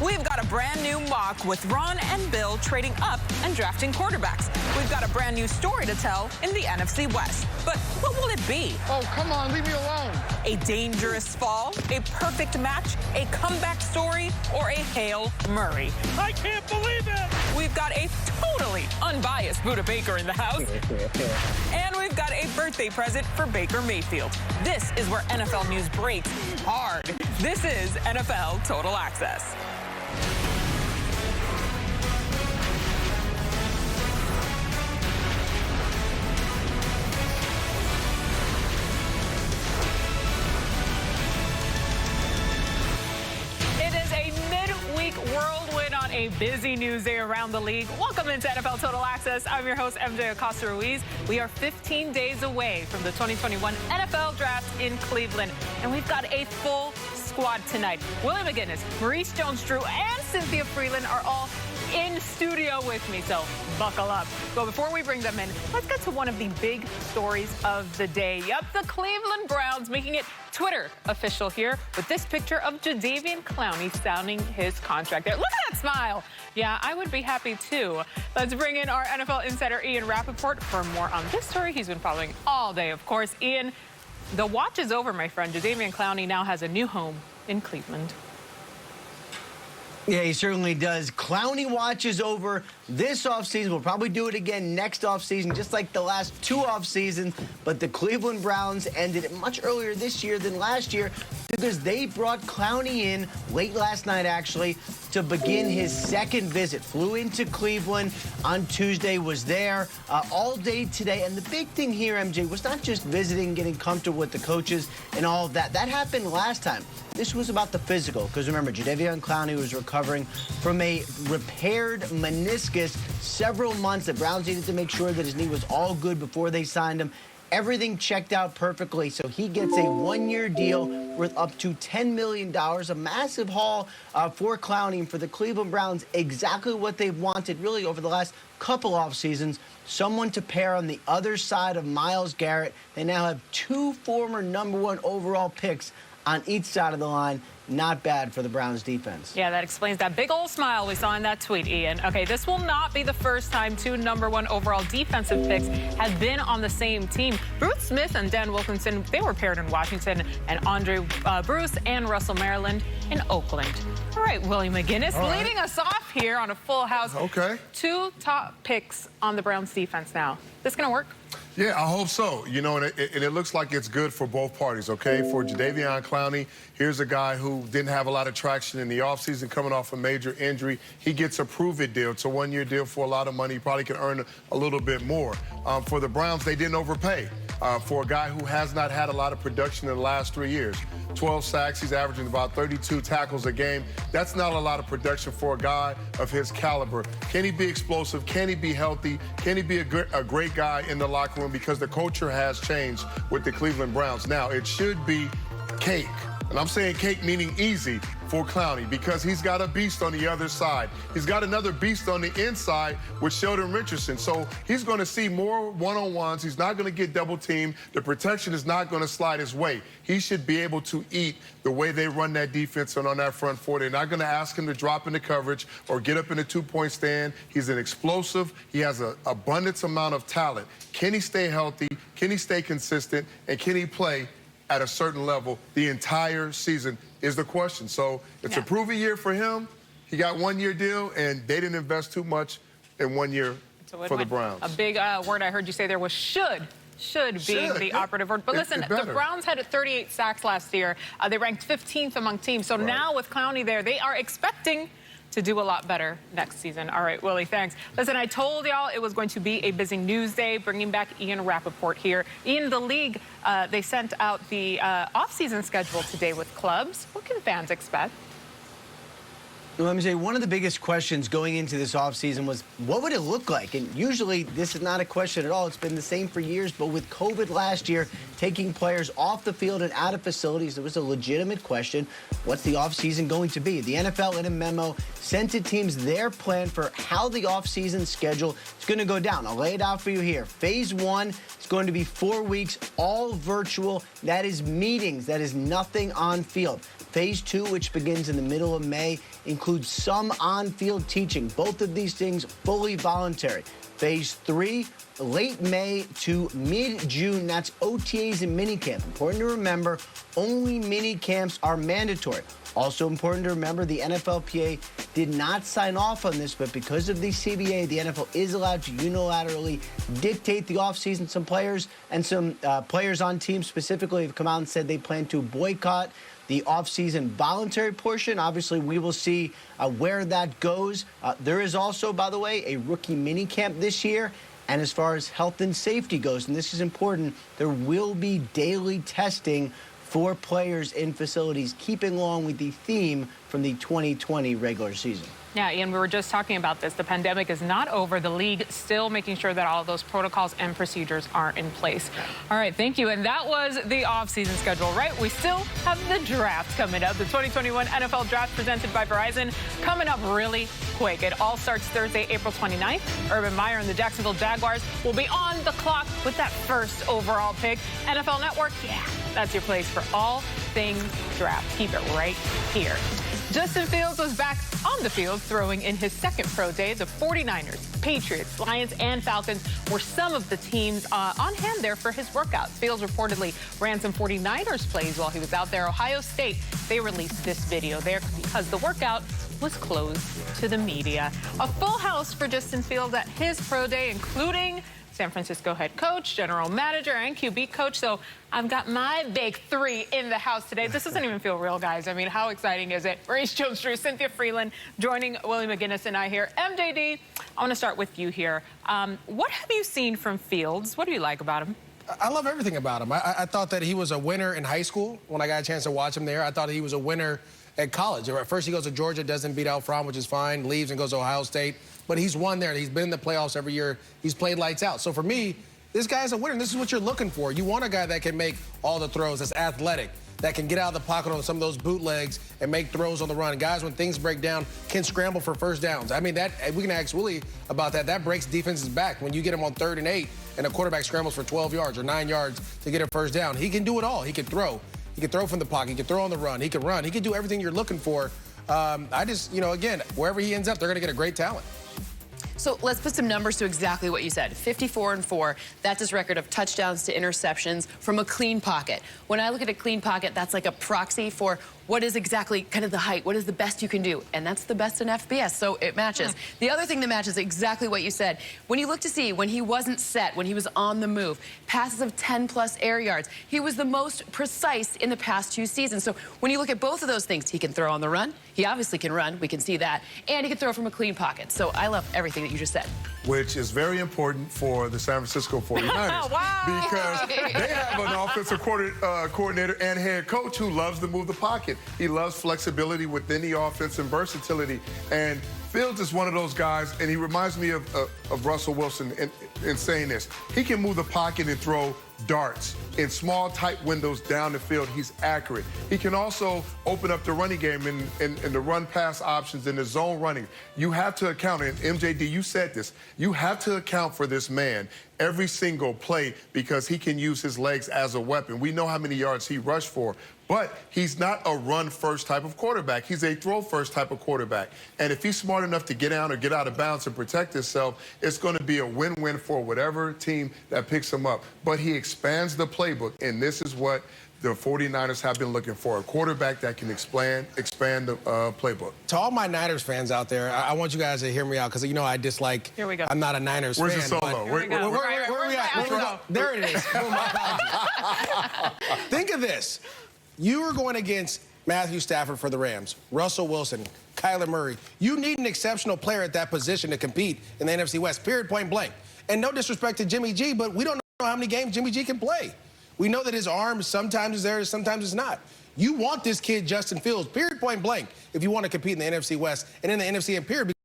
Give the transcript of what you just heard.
We've got a brand new mock with Ron and Bill trading up and drafting quarterbacks. We've got a brand new story to tell in the NFC West. But what will it be? Oh, come on, leave me alone. A dangerous fall, a perfect match, a comeback story, or a Hail Murray? I can't believe it! We've got a totally unbiased Buddha Baker in the house. And we've got a birthday present for Baker Mayfield. This is where NFL news breaks hard. This is NFL Total Access. Whirlwind on a busy news day around the league. Welcome into NFL Total Access. I'm your host, MJ Acosta-Ruiz. We are 15 days away from the 2021 NFL Draft in Cleveland, and we've got a full squad tonight. Willie McGinest, Maurice Jones-Drew, and Cynthia Freeland are all in studio with me, so buckle up. But before we bring them in, let's get to one of the big stories of the day. Yep, the Cleveland Browns making it Twitter official here with this picture of Jadeveon Clowney signing his contract there. Look at that smile. Yeah, I would be happy too. Let's bring in our NFL insider Ian Rappaport for more on this story he's been following all day. Of course, Ian, the watch is over, my friend. Jadeveon Clowney now has a new home in Cleveland. Yeah, he certainly does. Clowney watch is over this offseason. We'll probably do it again next offseason, just like the last two offseasons. But the Cleveland Browns ended it much earlier this year than last year because they brought Clowney in late last night, actually, to begin his second visit. Flew into Cleveland on Tuesday, was there all day today. And the big thing here, MJ, was not just visiting, getting comfortable with the coaches and all of that. That happened last time. This was about the physical, because remember, Jadeveon Clowney was recovering from a repaired meniscus several months. The Browns needed to make sure that his knee was all good before they signed him. Everything checked out perfectly, so he gets a one-year deal worth up to $10 million, a massive haul for Clowney and for the Cleveland Browns, exactly what they've wanted really over the last couple off seasons. Someone to pair on the other side of Myles Garrett. They now have two former #1 overall picks on each side of the line. Not bad for the Browns defense. Yeah, that explains that big old smile we saw in that tweet, Ian. Okay, this will not be the first time two #1 overall defensive picks have been on the same team. Bruce Smith and Dan Wilkinson, they were paired in Washington, and Andre Bruce and Russell Maryland in Oakland. All right, Willie McGinest leading us off here on a full house. Okay. Two top picks on the Browns defense now. This going to work? Yeah, I hope so. You know, and it looks like it's good for both parties, okay? For Jadeveon Clowney, here's a guy who didn't have a lot of traction in the offseason, coming off a major injury. He gets a prove-it deal. It's a one-year deal for a lot of money. He probably can earn a little bit more. For the Browns, they didn't overpay. For a guy who has not had a lot of production in the last 3 years. 12 sacks, he's averaging about 32 tackles a game. That's not a lot of production for a guy of his caliber. Can he be explosive? Can he be healthy? Can he be a great guy in the locker room? Because the culture has changed with the Cleveland Browns. Now, it should be cake. And I'm saying cake meaning easy for Clowney because he's got a beast on the other side. He's got another beast on the inside with Sheldon Richardson. So he's going to see more one-on-ones. He's not going to get double-teamed. The protection is not going to slide his way. He should be able to eat the way they run that defense and on that front four. They're not going to ask him to drop into coverage or get up in a two-point stand. He's an explosive. He has an abundance amount of talent. Can he stay healthy? Can he stay consistent? And can he play at a certain level the entire season is the question. So it's a prove-it year for him. He got one-year deal, and they didn't invest too much in 1 year for the Browns. A big word I heard you say there was should be the operative word. But listen, the Browns had 38 sacks last year. They ranked 15th among teams. So now with Clowney there, they are expecting to do a lot better next season. All right, Willie, thanks. Listen, I told y'all it was going to be a busy news day, bringing back Ian Rappaport here. Ian, the league, they sent out the off-season schedule today with clubs. What can fans expect? Let me say, one of the biggest questions going into this offseason was, what would it look like? And usually this is not a question at all. It's been the same for years. But with COVID last year, taking players off the field and out of facilities, there was a legitimate question. What's the offseason going to be? The NFL, in a memo, sent to teams their plan for how the offseason schedule is going to go down. I'll lay it out for you here. Phase 1 is going to be 4 weeks, all virtual. That is meetings. That is nothing on field. Phase 2, which begins in the middle of May, includes some on-field teaching. Both of these things fully voluntary. Phase 3, late May to mid-June. That's OTAs and minicamp. Important to remember, only minicamps are mandatory. Also important to remember, the NFLPA did not sign off on this, but because of the CBA, the NFL is allowed to unilaterally dictate the offseason. Some players and some players on teams specifically have come out and said they plan to boycott the offseason voluntary portion. Obviously, we will see where that goes. There is also, by the way, a rookie minicamp this year. And as far as health and safety goes, and this is important, there will be daily testing for players in facilities, keeping along with the theme from the 2020 regular season. Yeah, Ian, we were just talking about this. The pandemic is not over. The league still making sure that all of those protocols and procedures are in place. All right, thank you. And that was the offseason schedule, right? We still have the draft coming up. The 2021 NFL Draft presented by Verizon coming up really quick. It all starts Thursday, April 29th. Urban Meyer and the Jacksonville Jaguars will be on the clock with that first overall pick. NFL Network, yeah, that's your place for all things draft. Keep it right here. Justin Fields was back on the field throwing in his second pro day. The 49ers, Patriots, Lions, and Falcons were some of the teams on hand there for his workout. Fields reportedly ran some 49ers plays while he was out there. Ohio State, they released this video there because the workout was closed to the media. A full house for Justin Fields at his pro day, including San Francisco head coach, general manager, and QB coach. So I've got my big three in the house today. This doesn't even feel real, guys. I mean, how exciting is it? Maurice Jones-Drew, Cynthia Freeland, joining Willie McGinest and I here. MJD, I want to start with you here. What have you seen from Fields? What do you like about him? I love everything about him. I thought that he was a winner in high school when I got a chance to watch him there. I thought he was a winner at college. At first, he goes to Georgia, doesn't beat out Fromm, which is fine, leaves and goes to Ohio State. But he's won there. He's been in the playoffs every year. He's played lights out. So for me, this guy's a winner. This is what you're looking for. You want a guy that can make all the throws, that's athletic, that can get out of the pocket on some of those bootlegs and make throws on the run. Guys, when things break down, can scramble for first downs. I mean, that we can ask Willie about that. That breaks defenses back. When you get him on 3rd and 8 and a quarterback scrambles for 12 yards or 9 yards to get a first down, he can do it all. He can throw. He can throw from the pocket. He can throw on the run. He can run. He can do everything you're looking for. I just, again, wherever he ends up, they're going to get a great talent. So let's put some numbers to exactly what you said. 54-4, that's his record of touchdowns to interceptions from a clean pocket. When I look at a clean pocket, that's like a proxy for what is exactly kind of the height, what is the best you can do, and that's the best in FBS, so it matches. The other thing that matches exactly what you said, when you look to see when he wasn't set, when he was on the move, passes of 10+ air yards, he was the most precise in the past 2 seasons. So when you look at both of those things, he can throw on the run, he obviously can run, we can see that, and he can throw from a clean pocket. So I love everything that you just said. Which is very important for the San Francisco 49ers. Wow. Because they have an offensive coordinator and head coach who loves to move the pocket. He loves flexibility within the offense and versatility. And Fields is one of those guys, and he reminds me of Russell Wilson in saying this. He can move the pocket and throw darts in small, tight windows down the field. He's accurate. He can also open up the running game in the run-pass options in the zone running. You have to account, and MJD, you said this, you have to account for this man every single play because he can use his legs as a weapon. We know how many yards he rushed for, but he's not a run-first type of quarterback. He's a throw-first type of quarterback. And if he's smart enough to get down or get out of bounds and protect himself, it's going to be a win-win for whatever team that picks him up. But he expands the playbook, and this is what the 49ers have been looking for, a quarterback that can expand the playbook. To all my Niners fans out there, I want you guys to hear me out because, I dislike. Here we go. I'm not a Niners Where's fan. the solo? Where we at? There it is. Think of this. You are going against Matthew Stafford for the Rams, Russell Wilson, Kyler Murray. You need an exceptional player at that position to compete in the NFC West, period, point blank. And no disrespect to Jimmy G, but we don't know how many games Jimmy G can play. We know that his arm sometimes is there, sometimes it's not. You want this kid, Justin Fields, period, point blank, if you want to compete in the NFC West and in the NFC, period.